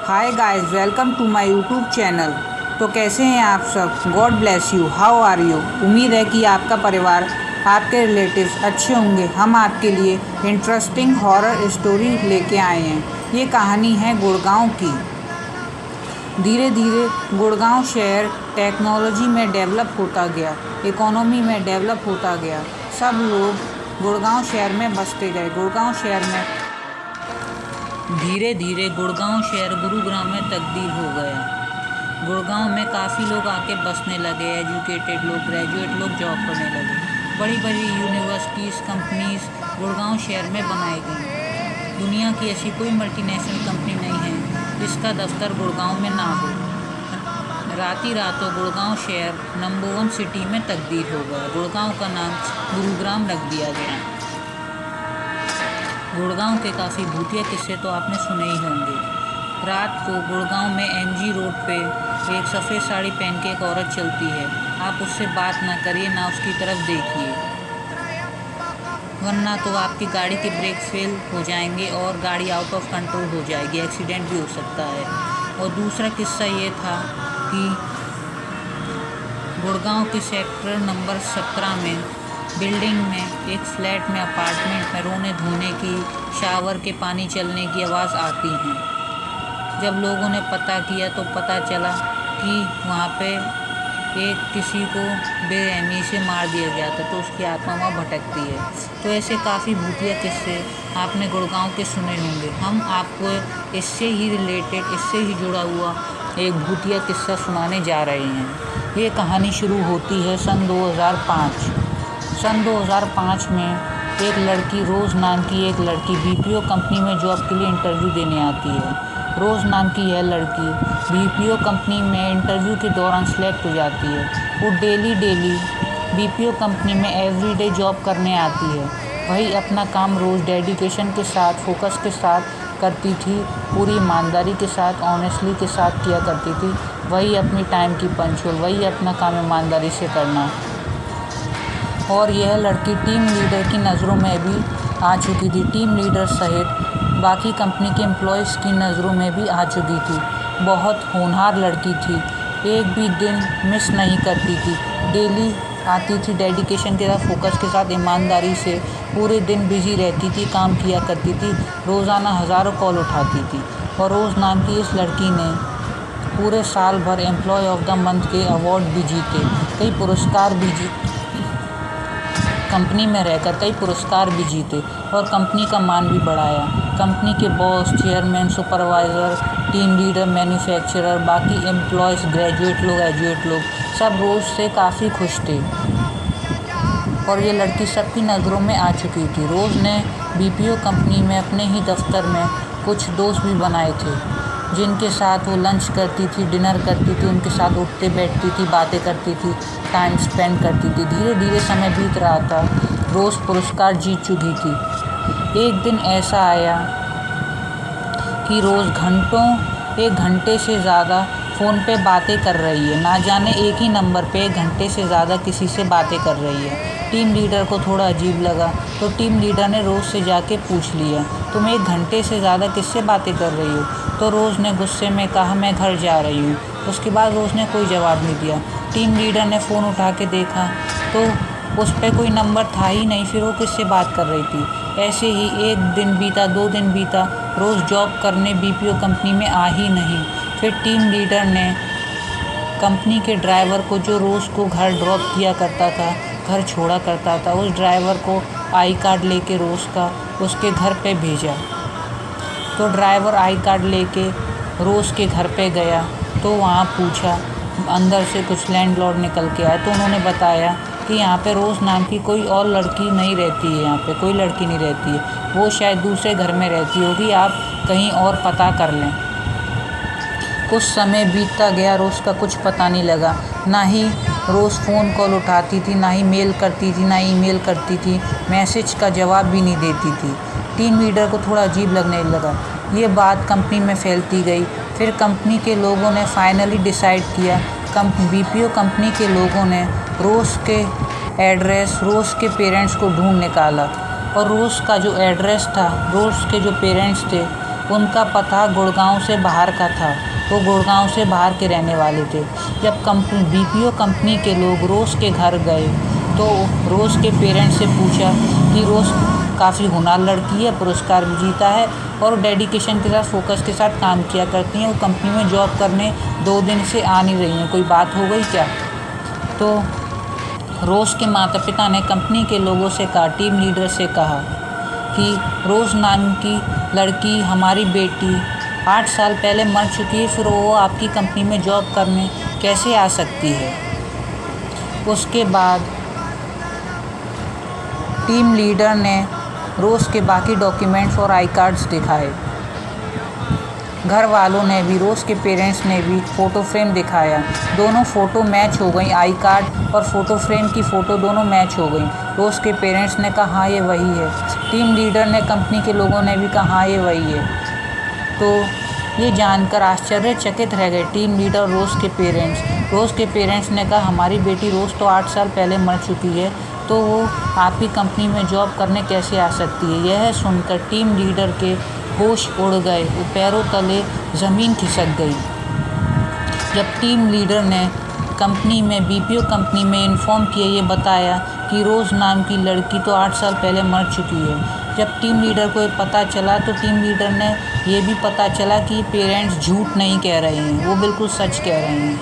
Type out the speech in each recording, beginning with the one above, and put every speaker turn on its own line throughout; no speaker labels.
Hi guys, welcome to my YouTube channel. तो कैसे हैं आप सब? God bless you. How are you? उम्मीद है कि आपका परिवार, आपके रिलेटिव्स अच्छे होंगे। हम आपके लिए इंटरेस्टिंग हॉरर स्टोरी लेके आए हैं। ये कहानी है गुड़गांव की। धीरे धीरे गुड़गांव शहर टेक्नोलॉजी में डेवलप होता गया, इकोनॉमी में डेवलप होता गया। सब लोग गुड़गांव शहर में बसते गए। गुड़गांव शहर में धीरे धीरे गुड़गांव शहर गुरुग्राम में तब्दील हो गया। गुड़गांव में काफ़ी लोग आके बसने लगे। एजुकेटेड लोग, ग्रेजुएट लोग जॉब करने लगे। बड़ी बड़ी यूनिवर्सिटीज़, कंपनीज गुड़गांव शहर में बनाई गई। दुनिया की ऐसी कोई मल्टीनेशनल कंपनी नहीं है जिसका दफ्तर गुड़गांव में ना हो। रातों गुड़गांव शहर नंबर 1 सिटी में तब्दील हो गया। गुड़गांव का नाम गुरुग्राम रख दिया गया। गुड़गांव के काफ़ी भूतिया किस्से तो आपने सुने ही होंगे। रात को गुड़गांव में एमजी रोड पे एक सफ़ेद साड़ी पहन के एक औरत चलती है। आप उससे बात ना करिए, ना उसकी तरफ देखिए, वरना तो आपकी गाड़ी के ब्रेक फेल हो जाएंगे और गाड़ी आउट ऑफ कंट्रोल हो जाएगी, एक्सीडेंट भी हो सकता है। और दूसरा किस्सा ये था कि गुड़गांव के सेक्टर नंबर 17 में बिल्डिंग में एक फ्लैट में, अपार्टमेंट में रोने धोने की, शावर के पानी चलने की आवाज़ आती है। जब लोगों ने पता किया तो पता चला कि वहाँ पे किसी को बेरहमी से मार दिया गया था, तो उसकी आत्मा वहाँ भटकती है। तो ऐसे काफ़ी भूतिया किस्से आपने गुड़गांव के सुने होंगे। हम आपको इससे ही रिलेटेड, इससे ही जुड़ा हुआ एक भूतिया किस्सा सुनाने जा रहे हैं। ये कहानी शुरू होती है सन 2005। सन 2005 में एक लड़की, रोज़ नाम की एक लड़की, बीपीओ कंपनी में जॉब के लिए इंटरव्यू देने आती है। रोज़ नाम की यह लड़की बीपीओ कंपनी में इंटरव्यू के दौरान सिलेक्ट हो जाती है। वो डेली बीपीओ कंपनी में एवरीडे जॉब करने आती है। वही अपना काम रोज़ डेडिकेशन के साथ, फोकस के साथ करती थी, पूरी ईमानदारी के साथ, ऑनेस्टली के साथ किया करती थी। वही अपनी टाइम की पंचुअल, वही अपना काम ईमानदारी से करना। और यह लड़की टीम लीडर की नज़रों में भी आ चुकी थी। टीम लीडर सहित बाकी कंपनी के एम्प्लॉयज़ की नज़रों में भी आ चुकी थी। बहुत होनहार लड़की थी, एक भी दिन मिस नहीं करती थी। डेली आती थी, डेडिकेशन के साथ, फोकस के साथ, ईमानदारी से पूरे दिन बिजी रहती थी, काम किया करती थी। रोज़ाना हज़ारों कॉल उठाती थी। और रोज़ नाम की इस लड़की ने पूरे साल भर एम्प्लॉय ऑफ द मंथ के अवार्ड भी जीते, कई पुरस्कार भी जीते। कंपनी में रहकर कई पुरस्कार भी जीते और कंपनी का मान भी बढ़ाया। कंपनी के boss, chairman, supervisor, team leader, manufacturer, बाकी एम्प्लॉयज़, ग्रेजुएट लोग, एजुएट लोग, सब रोज़ से काफ़ी खुश थे। और ये लड़की सबकी नज़रों में आ चुकी थी। रोज़ ने बीपीओ कंपनी में अपने ही दफ्तर में कुछ दोस्त भी बनाए थे, जिनके साथ वो लंच करती थी, डिनर करती थी, उनके साथ उठते बैठती थी, बातें करती थी, टाइम स्पेंड करती थी। धीरे धीरे समय बीत रहा था। रोज़ पुरस्कार जीत चुकी थी। एक दिन ऐसा आया कि रोज़ एक घंटे से ज़्यादा फ़ोन पे बातें कर रही है। ना जाने एक ही नंबर पे 1 घंटे से ज़्यादा किसी से बातें कर रही है। टीम लीडर को थोड़ा अजीब लगा, तो टीम लीडर ने रोज़ से जाके पूछ लिया, तुम 1 घंटे से ज़्यादा किससे बातें कर रही हो? तो रोज़ ने गुस्से में कहा, मैं घर जा रही हूँ। उसके बाद रोज़ ने कोई जवाब नहीं दिया। टीम लीडर ने फ़ोन उठा के देखा तो उस पर कोई नंबर था ही नहीं। फिर वो किससे बात कर रही थी? ऐसे ही 1 दिन बीता, 2 दिन बीता, रोज़ जॉब करने बीपीओ कंपनी में आ ही नहीं। फिर टीम लीडर ने कंपनी के ड्राइवर को, जो रोज़ को घर ड्रॉप किया करता था, घर छोड़ा करता था, उस ड्राइवर को आई कार्ड लेके रोज़ का उसके घर पे भेजा। तो ड्राइवर आई कार्ड लेके रोज़ के घर पे गया, तो वहाँ पूछा, अंदर से कुछ लैंडलॉर्ड निकल के आया। तो उन्होंने बताया कि यहाँ पे रोज़ नाम की कोई और लड़की नहीं रहती है, यहाँ पे कोई लड़की नहीं रहती है, वो शायद दूसरे घर में रहती होगी, आप कहीं और पता कर लें। कुछ समय बीतता गया, रोज़ का कुछ पता नहीं लगा। ना ही रोज़ फ़ोन कॉल उठाती थी, ना ही मेल करती थी, ना ईमेल करती थी, मैसेज का जवाब भी नहीं देती थी। टीम लीडर को थोड़ा अजीब लगने लगा। ये बात कंपनी में फैलती गई। फिर कंपनी के लोगों ने फाइनली डिसाइड किया, बीपीओ कंपनी के लोगों ने रोज़ के एड्रेस, रोज़ के पेरेंट्स को ढूंढ निकाला। और रोज़ का जो एड्रेस था, रोज़ के जो पेरेंट्स थे, उनका पता गुड़गांव से बाहर का था। वो गुड़गांव से बाहर के रहने वाले थे। जब बीपीओ कंपनी के लोग रोज़ के घर गए तो रोज़ के पेरेंट्स से पूछा कि रोज़ काफ़ी होनहार लड़की है, पुरस्कार भी जीता है और डेडिकेशन के साथ फोकस के साथ काम किया करती हैं। वो कंपनी में जॉब करने 2 दिन से आ नहीं रही हैं, कोई बात हो गई क्या? तो रोज़ के माता पिता ने कंपनी के लोगों से कहा, टीम लीडर से कहा कि रोज़ नाम की लड़की हमारी बेटी 8 साल पहले मर चुकी है, फिर वो आपकी कंपनी में जॉब करने कैसे आ सकती है? उसके बाद टीम लीडर ने रोज़ के बाकी डॉक्यूमेंट्स और आई कार्ड्स दिखाए। घर वालों ने भी, रोज़ के पेरेंट्स ने भी फ़ोटो फ्रेम दिखाया। दोनों फ़ोटो मैच हो गई, आई कार्ड और फ़ोटो फ्रेम की फ़ोटो दोनों मैच हो गई। रोज़ के पेरेंट्स ने कहा हाँ ये वही है। टीम लीडर ने, कंपनी के लोगों ने भी कहा हाँ ये वही है। तो ये जानकर आश्चर्यचकित रह गए टीम लीडर, रोज़ के पेरेंट्स। रोज़ के पेरेंट्स ने कहा हमारी बेटी रोज़ तो 8 साल पहले मर चुकी है, तो वो आपकी कंपनी में जॉब करने कैसे आ सकती है? यह सुनकर टीम लीडर के होश उड़ गए, वो पैरों तले ज़मीन खिसक गई। जब टीम लीडर ने कंपनी में, बीपीओ कंपनी में इन्फॉर्म किया, ये बताया कि रोज़ नाम की लड़की तो 8 साल पहले मर चुकी है। जब टीम लीडर को ये पता चला तो टीम लीडर ने ये भी पता चला कि पेरेंट्स झूठ नहीं कह रहे हैं, वो बिल्कुल सच कह रहे हैं।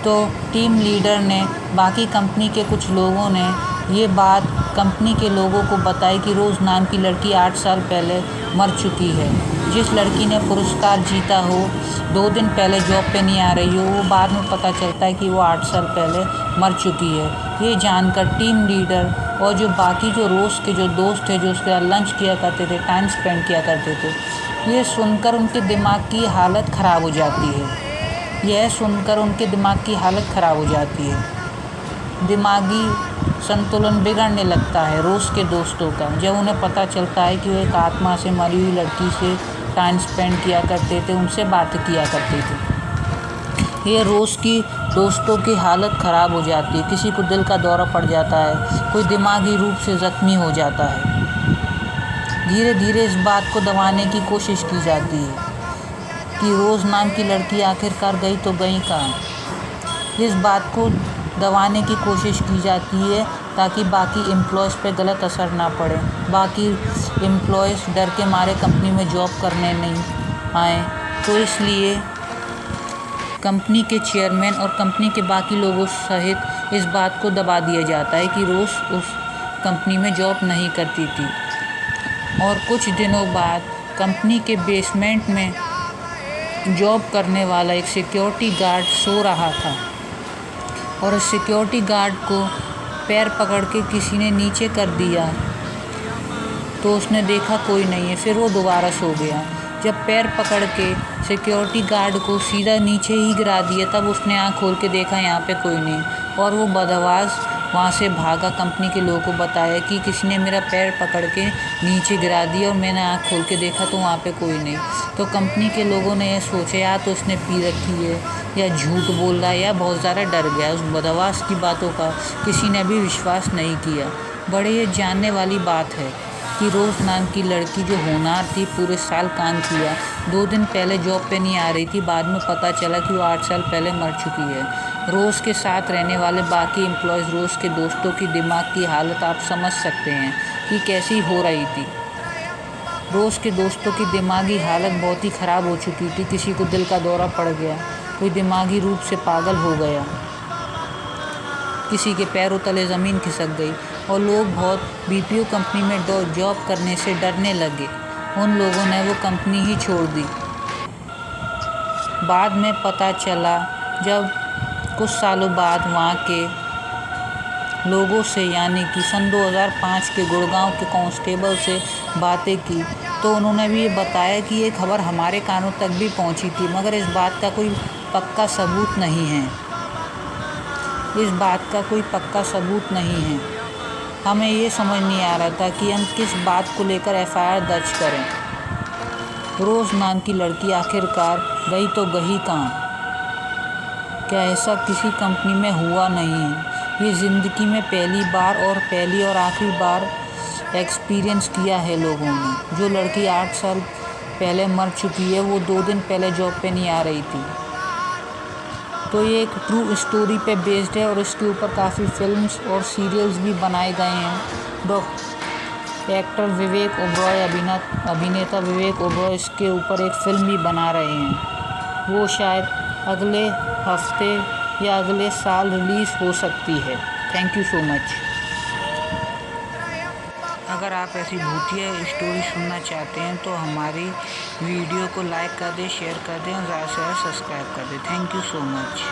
तो टीम लीडर ने, बाकी कंपनी के कुछ लोगों ने ये बात कंपनी के लोगों को बताई कि रोज़ नाम की लड़की 8 साल पहले मर चुकी है। जिस लड़की ने पुरस्कार जीता हो, 2 दिन पहले जॉब पे नहीं आ रही हो, वो बाद में पता चलता है कि वो 8 साल पहले मर चुकी है। ये जानकर टीम लीडर और जो बाकी जो रोज़ के जो दोस्त थे, जो उसके लंच किया करते थे, टाइम स्पेंड किया करते थे, ये सुनकर उनके दिमाग की हालत ख़राब हो जाती है। यह सुनकर उनके दिमाग की हालत ख़राब हो जाती है। दिमागी संतुलन बिगड़ने लगता है रोज़ के दोस्तों का, जब उन्हें पता चलता है कि वो एक आत्मा से मरी हुई लड़की से टाइम स्पेंड किया करते थे, उनसे बातें किया करते थे। ये रोज़ की दोस्तों की हालत ख़राब हो जाती है। किसी को दिल का दौरा पड़ जाता है, कोई दिमागी रूप से ज़ख्मी हो जाता है। धीरे धीरे इस बात को दबाने की कोशिश की जाती है कि रोज़ नाम की लड़की आखिरकार गई तो गई कहाँ। इस बात को दबाने की कोशिश की जाती है ताकि बाकी एम्प्लॉयज़ पे गलत असर ना पड़े, बाकी एम्प्लॉयज़ डर के मारे कंपनी में जॉब करने नहीं आए। तो इसलिए कंपनी के चेयरमैन और कंपनी के बाकी लोगों सहित इस बात को दबा दिया जाता है कि रोज़ उस कंपनी में जॉब नहीं करती थी। और कुछ दिनों बाद कंपनी के बेसमेंट में जॉब करने वाला एक सिक्योरिटी गार्ड सो रहा था और उस सिक्योरिटी गार्ड को पैर पकड़ के किसी ने नीचे कर दिया। तो उसने देखा कोई नहीं है, फिर वो दोबारा सो गया। जब पैर पकड़ के सिक्योरिटी गार्ड को सीधा नीचे ही गिरा दिया, तब उसने आँख खोल के देखा यहाँ पे कोई नहीं, और वो बदहवास वहाँ से भागा। कंपनी के लोगों को बताया कि किसी ने मेरा पैर पकड़ के नीचे गिरा दिया और मैंने आँख खोल के देखा तो वहाँ पे कोई नहीं। तो कंपनी के लोगों ने यह सोचा या तो उसने पी रखी है या झूठ बोल रहा है या बहुत ज़्यादा डर गया। उस बदहवास की बातों का किसी ने भी विश्वास नहीं किया। बड़े ये जानने वाली बात है कि रोज़ नाम की लड़की जो होनहार थी, पूरे साल काम किया, 2 दिन पहले जॉब पे नहीं आ रही थी, बाद में पता चला कि वो 8 साल पहले मर चुकी है। रोज़ के साथ रहने वाले बाकी एम्प्लॉयज़, रोज़ के दोस्तों की दिमाग की हालत आप समझ सकते हैं कि कैसी हो रही थी। रोज़ के दोस्तों की दिमागी हालत बहुत ही ख़राब हो चुकी थी। किसी को दिल का दौरा पड़ गया, कोई दिमागी रूप से पागल हो गया, किसी के पैरों तले ज़मीन खिसक गई और लोग बहुत बीपीओ कंपनी में जॉब करने से डरने लगे। उन लोगों ने वो कंपनी ही छोड़ दी। बाद में पता चला, जब कुछ सालों बाद वहाँ के लोगों से, यानी कि सन 2005 के गुड़गांव के कांस्टेबल से बातें की, तो उन्होंने भी ये बताया कि ये खबर हमारे कानों तक भी पहुँची थी, मगर इस बात का कोई पक्का सबूत नहीं है। इस बात का कोई पक्का सबूत नहीं है। हमें ये समझ नहीं आ रहा था कि हम किस बात को लेकर एफआईआर दर्ज करें। रोज़ नाम की लड़की आखिरकार गई तो गई कहाँ? क्या ऐसा किसी कंपनी में हुआ नहीं है? ये ज़िंदगी में पहली और आखिरी बार एक्सपीरियंस किया है लोगों ने। जो लड़की 8 साल पहले मर चुकी है, वो 2 दिन पहले जॉब पे नहीं आ रही थी। तो ये एक ट्रू स्टोरी पे बेस्ड है और इसके ऊपर काफ़ी फिल्म्स और सीरियल्स भी बनाए गए हैं। एक्टर विवेक ओबरॉय अभिनेता विवेक ओबरॉय इसके ऊपर एक फिल्म भी बना रहे हैं। वो शायद अगले हफ्ते या अगले साल रिलीज़ हो सकती है। Thank you so much. अगर आप ऐसी भूतिया स्टोरी सुनना चाहते हैं तो हमारी वीडियो को लाइक कर दें, शेयर कर दें और ज़्यादा से ज़्यादा सब्सक्राइब कर दें। Thank you so much.